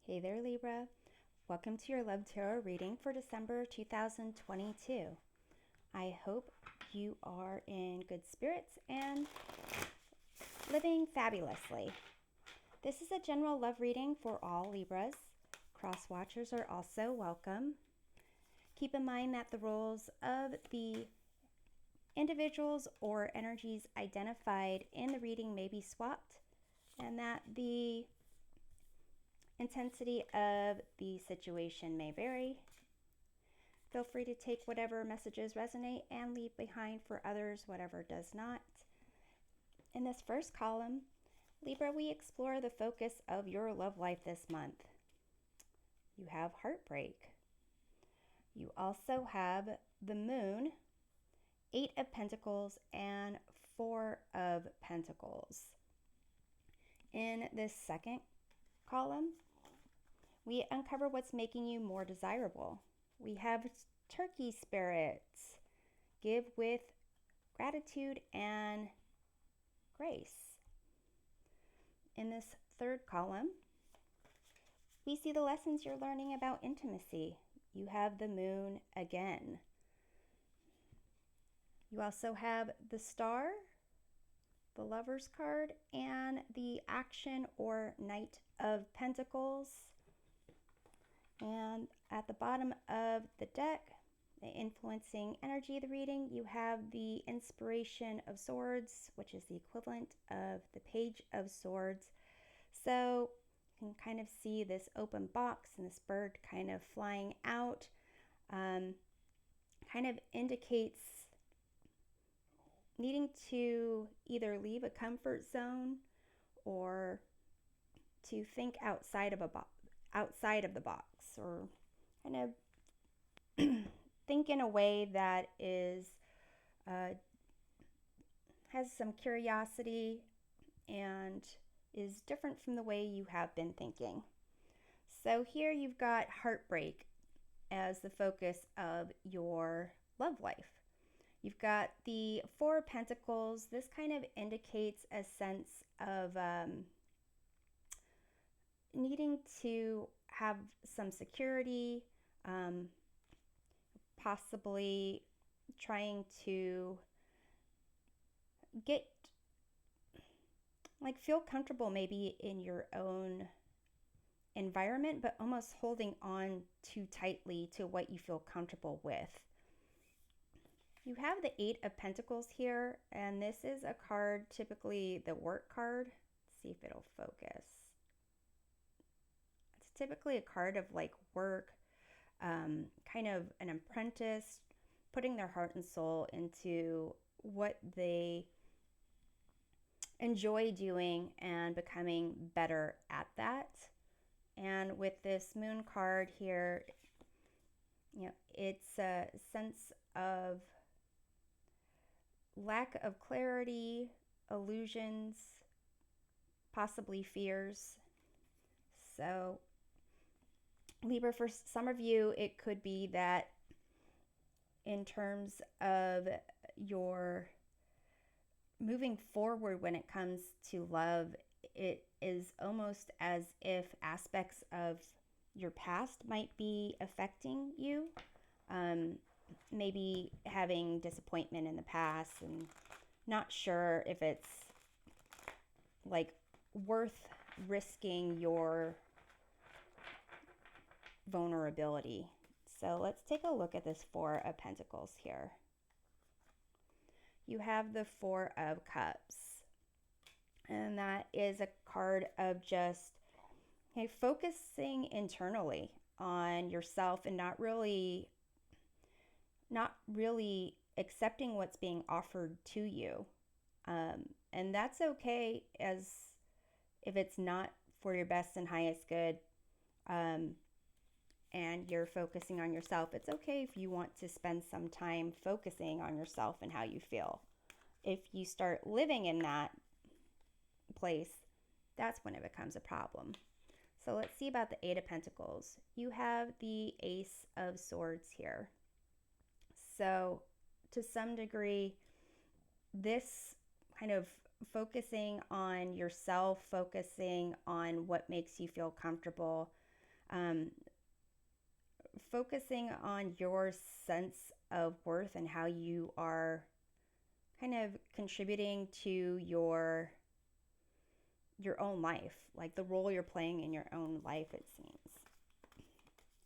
Hey there, Libra. Welcome to your Love Tarot reading for December 2022. I hope you are in good spirits and living fabulously. This is a general love reading for all Libras. Cross watchers are also welcome. Keep in mind that the roles of the individuals or energies identified in the reading may be swapped, and that the intensity of the situation may vary. Feel free to take whatever messages resonate and leave behind for others whatever does not. In this first column, Libra, we explore the focus of your love life this month. You have heartbreak. You also have the Moon, 8 of Pentacles, and 4 of Pentacles. In this second column, we uncover what's making you more desirable. We have Turkey spirits. Give with gratitude and grace. In this third column, we see the lessons you're learning about intimacy. You have the Moon again. You also have the Star, the Lover's card, and the Action or Knight of Pentacles. And at the bottom of the deck, the influencing energy of the reading, you have the Inspiration of Swords, which is the equivalent of the Page of Swords. So you can kind of see this open box and this bird kind of flying out. Kind of indicates needing to either leave a comfort zone or to think outside of the box, or kind of think in a way that is has some curiosity and is different from the way you have been thinking. So here you've got heartbreak as the focus of your love life. You've got the 4 of Pentacles. This kind of indicates a sense of needing to have some security, possibly trying to feel comfortable maybe in your own environment, but almost holding on too tightly to what you feel comfortable with. You have the 8 of Pentacles here, and this is a card, typically the work card. Let's see if it'll focus. It's typically a card of like work, kind of an apprentice putting their heart and soul into what they enjoy doing and becoming better at that. And with this Moon card here, it's a sense of lack of clarity, illusions, possibly fears. So Libra, for some of you, it could be that in terms of your moving forward when it comes to love, it is almost as if aspects of your past might be affecting you. Maybe having disappointment in the past and not sure if it's like worth risking your vulnerability. So let's take a look at this 4 of Pentacles here. You have the 4 of Cups, and that is a card of just focusing internally on yourself and not really accepting what's being offered to you. And that's okay as if it's not for your best and highest good, and you're focusing on yourself. It's okay if you want to spend some time focusing on yourself and how you feel. If you start living in that place, that's when it becomes a problem. So let's see about the 8 of Pentacles. You have the Ace of Swords here. So to some degree, this kind of focusing on yourself, focusing on what makes you feel comfortable, um, focusing on your sense of worth and how you are kind of contributing to your own life, like the role you're playing in your own life, it seems,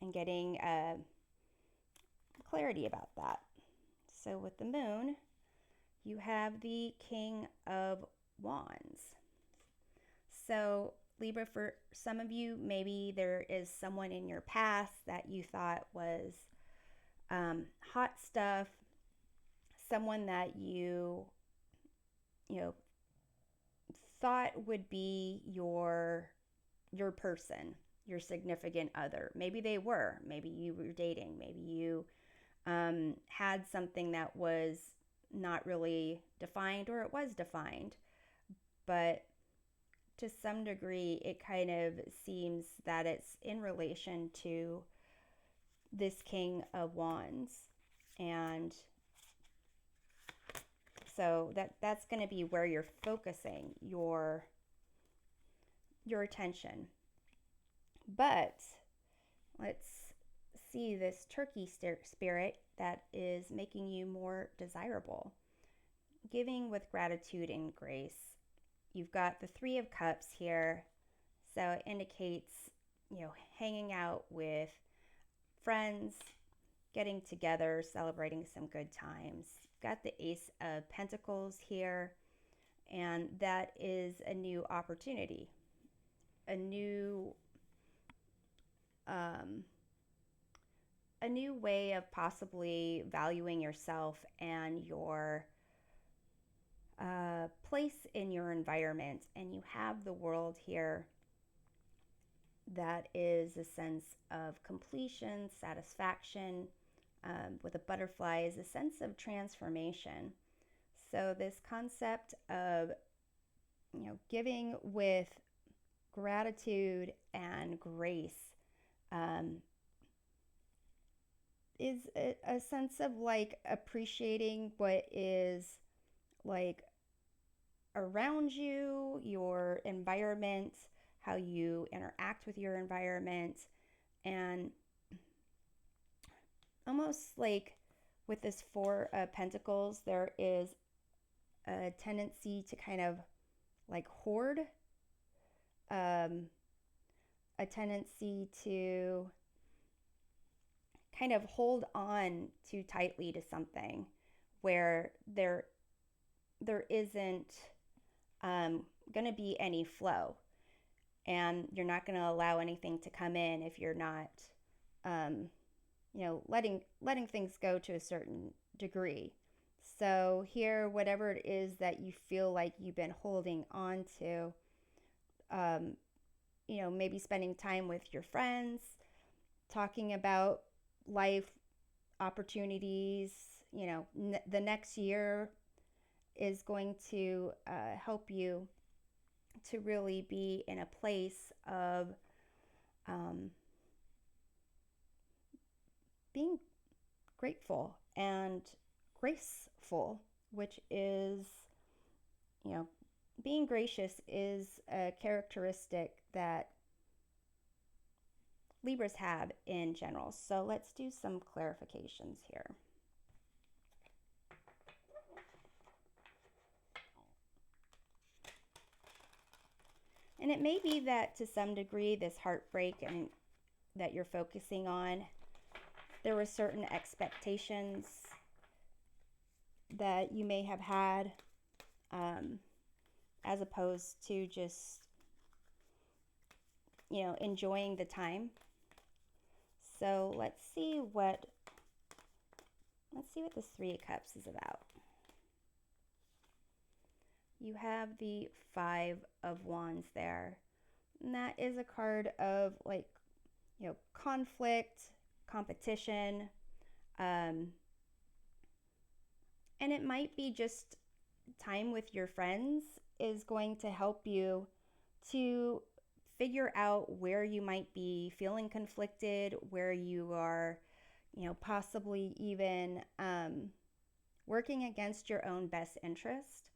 and getting clarity about that. So with the moon, you have the King of Wands. So Libra, for some of you, maybe there is someone in your past that you thought was hot stuff, someone that you know thought would be your person, your significant other. Maybe they were. Maybe you were dating. Maybe you had something that was not really defined, or it was defined. But to some degree, it kind of seems that it's in relation to this King of Wands. And so that's going to be where you're focusing your attention. But let's see this turkey spirit that is making you more desirable. Giving with gratitude and grace. You've got the Three of Cups here. So it indicates, hanging out with friends, getting together, celebrating some good times. Got the Ace of Pentacles here, and that is a new opportunity, a new way of possibly valuing yourself and your place in your environment. And you have the World here. That is a sense of completion, satisfaction. With a butterfly is a sense of transformation. So this concept of giving with gratitude and grace is a sense of like appreciating what is like around you, your environment, how you interact with your environment, and almost like with this Four of Pentacles, there is a tendency to kind of like hoard, a tendency to kind of hold on too tightly to something where there isn't going to be any flow, and you're not going to allow anything to come in if you're not letting things go to a certain degree. So here, whatever it is that you feel like you've been holding on to, maybe spending time with your friends, talking about life opportunities, the next year is going to help you to really be in a place of being grateful and graceful, which is, being gracious is a characteristic that Libras have in general. So let's do some clarifications here. And it may be that to some degree this heartbreak and that you're focusing on, there were certain expectations that you may have had, as opposed to just, enjoying the time. So let's see what this Three of Cups is about. You have the Five of Wands there, and that is a card of like, conflict, competition, and it might be just time with your friends is going to help you to figure out where you might be feeling conflicted, where you are, possibly even working against your own best interest,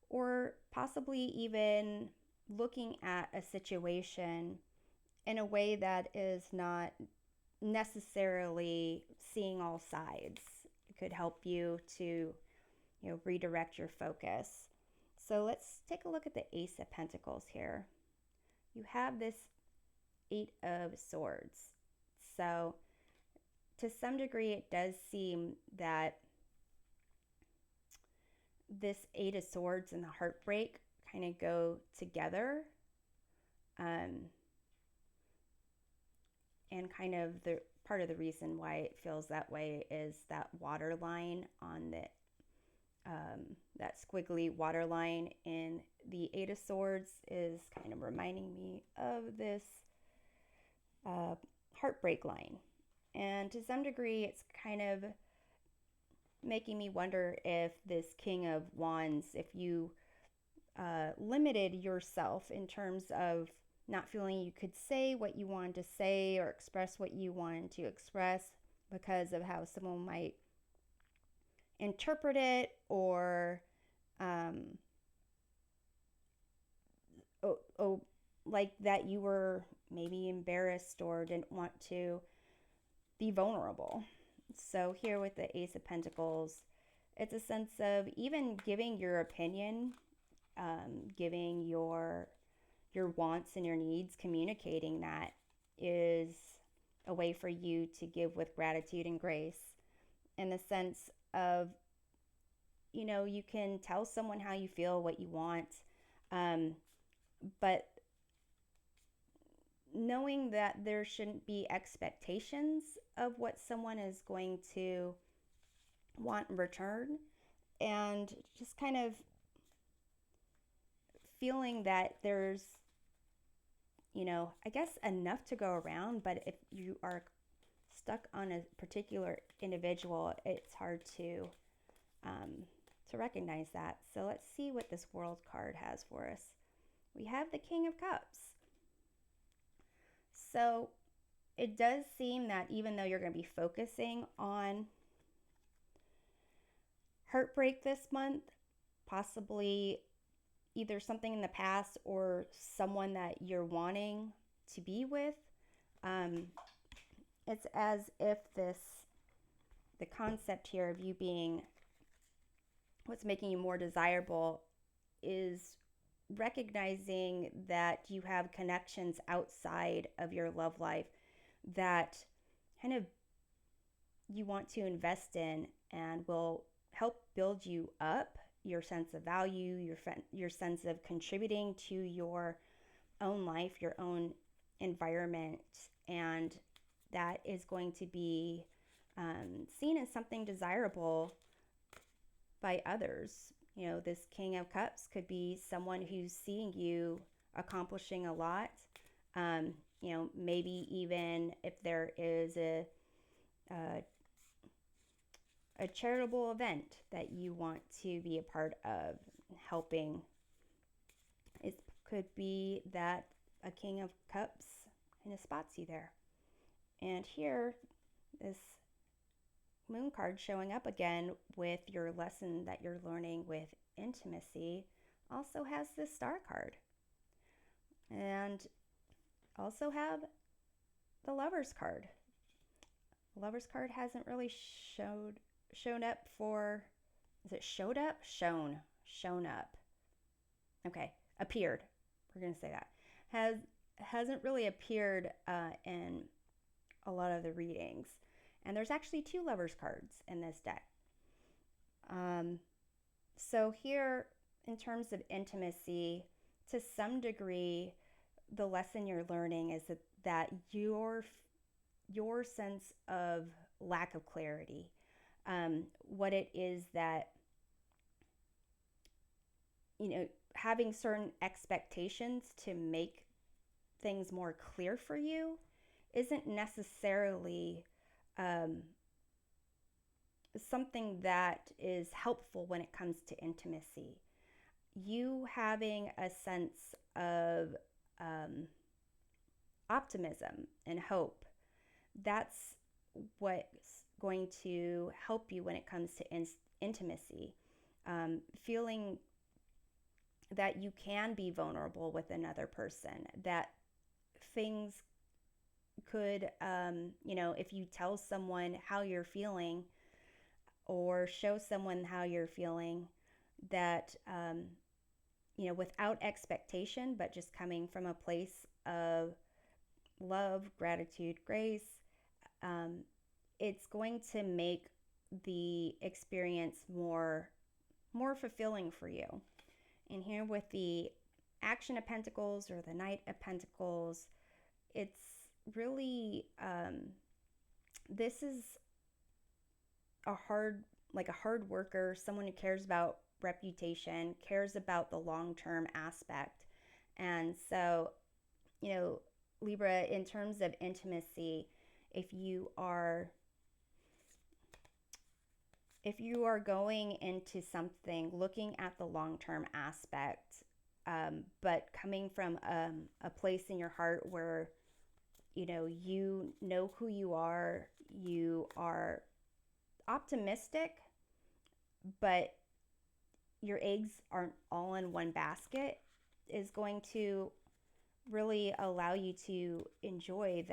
or possibly even looking at a situation in a way that is not necessarily seeing all sides. It could help you to, redirect your focus. So let's take a look at the Ace of Pentacles here. You have this Eight of Swords. So to some degree, it does seem that this Eight of Swords and the heartbreak kind of go together. And kind of the part of the reason why it feels that way is that water line on the that squiggly water line in the Eight of Swords is kind of reminding me of this heartbreak line. And to some degree, it's kind of making me wonder if this King of Wands, if you limited yourself in terms of not feeling you could say what you wanted to say or express what you wanted to express because of how someone might interpret it, or like that you were maybe embarrassed or didn't want to be vulnerable. So here with the Ace of Pentacles, it's a sense of even giving your opinion, giving your wants and your needs, communicating that is a way for you to give with gratitude and grace, in the sense of, you can tell someone how you feel, what you want, but knowing that there shouldn't be expectations of what someone is going to want in return, and just kind of feeling that there's, I guess enough to go around, but if you are stuck on a particular individual, it's hard to recognize that. So let's see what this World card has for us. We have the King of Cups. So it does seem that even though you're going to be focusing on heartbreak this month, possibly either something in the past or someone that you're wanting to be with, it's as if the concept here of you being what's making you more desirable is recognizing that you have connections outside of your love life that kind of you want to invest in and will help build you up, your sense of value, your sense of contributing to your own life, your own environment, and that is going to be seen as something desirable by others. This King of Cups could be someone who's seeing you accomplishing a lot. Maybe even if there is a charitable event that you want to be a part of, helping. It could be that a King of Cups kind of spots you there. And here, this Moon card showing up again with your lesson that you're learning with intimacy also has this Star card. And also have the Lovers card. The Lovers card hasn't really shown up for, is it showed up? Shown up. Okay, appeared. We're going to say that. Hasn't really appeared in a lot of the readings. And there's actually 2 Lovers cards in this deck. So here, in terms of intimacy, to some degree, the lesson you're learning is that your sense of lack of clarity, what it is that, having certain expectations to make things more clear for you isn't necessarily something that is helpful when it comes to intimacy. You having a sense of optimism and hope, that's what's going to help you when it comes to intimacy. Feeling that you can be vulnerable with another person, that things could, if you tell someone how you're feeling or show someone how you're feeling, that, without expectation, but just coming from a place of love, gratitude, grace, um, it's going to make the experience more fulfilling for you. And here with the Action of Pentacles or the Knight of Pentacles, it's really this is a hard worker, someone who cares about reputation, cares about the long-term aspect. And so, Libra, in terms of intimacy, if you are going into something looking at the long-term aspect, but coming from a place in your heart where you know who you are optimistic, but your eggs aren't all in one basket, is going to really allow you to enjoy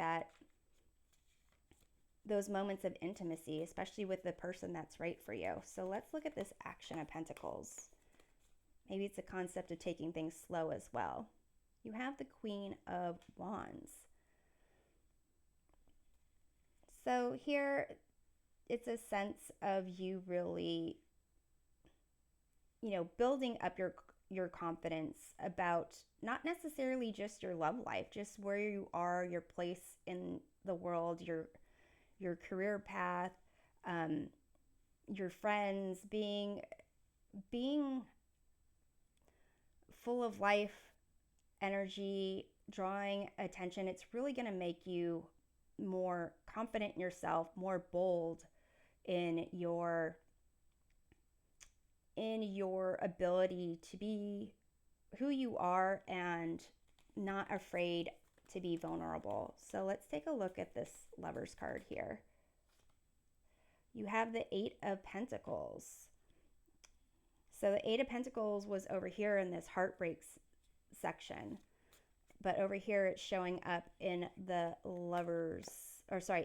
those moments of intimacy, especially with the person that's right for you. So let's look at this Action of Pentacles. Maybe it's a concept of taking things slow as well. You have the Queen of Wands. So here, it's a sense of you really, building up your confidence about not necessarily just your love life, just where you are, your place in the world, your career path, your friends, being full of life, energy, drawing attention. It's really going to make you more confident in yourself, more bold in your ability to be who you are and not afraid to be vulnerable. So let's take a look at this Lover's card here. You have the Eight of Pentacles. So the Eight of Pentacles was over here in this heartbreaks section, but over here it's showing up in the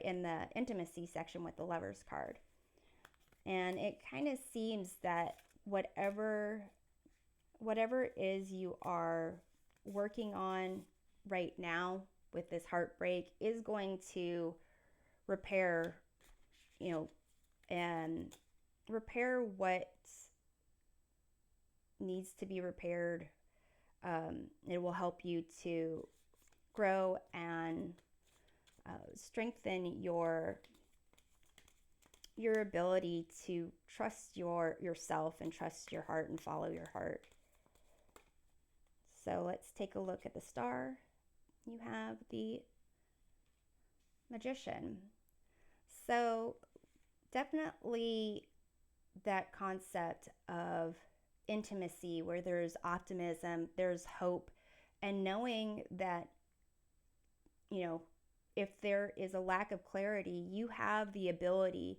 in the intimacy section with the Lover's card. And it kind of seems that whatever it is you are working on right now with this heartbreak is going to repair, and repair what needs to be repaired. It will help you to grow and strengthen your ability to trust yourself and trust your heart and follow your heart. So let's take a look at the Star. You have the Magician. So definitely that concept of intimacy where there's optimism, there's hope, and knowing that, if there is a lack of clarity, you have the ability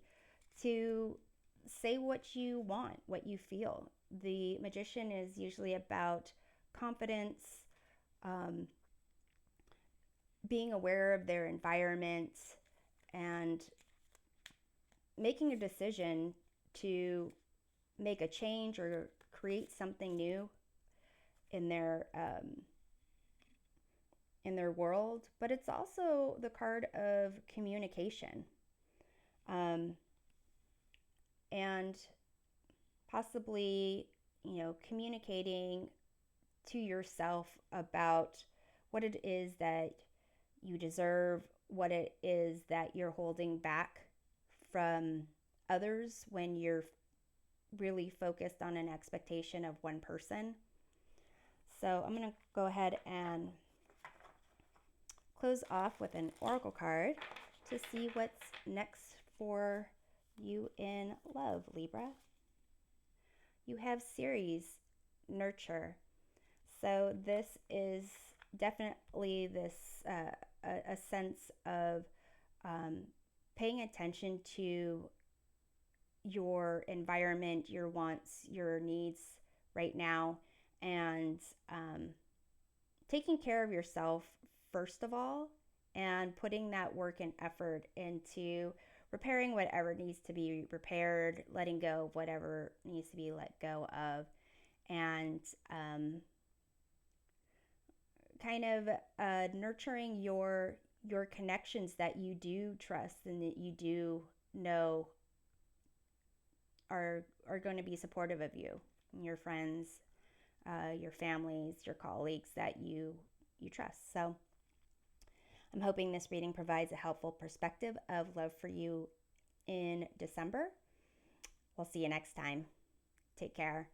to say what you want, what you feel. The Magician is usually about confidence, being aware of their environment, and making a decision to make a change or create something new in their world. But it's also the card of communication, and possibly communicating to yourself about what it is that you deserve, what it is that you're holding back from others when you're really focused on an expectation of one person. So I'm going to go ahead and close off with an oracle card to see what's next for you in love, Libra. You have Ceres, Nurture. So this is definitely this a sense of paying attention to your environment, your wants, your needs right now, and taking care of yourself first of all, and putting that work and effort into repairing whatever needs to be repaired, letting go of whatever needs to be let go of, and kind of nurturing your connections that you do trust and that you do know are going to be supportive of you, your friends, your families, your colleagues that you trust. So I'm hoping this reading provides a helpful perspective of love for you in December. We'll see you next time. Take care.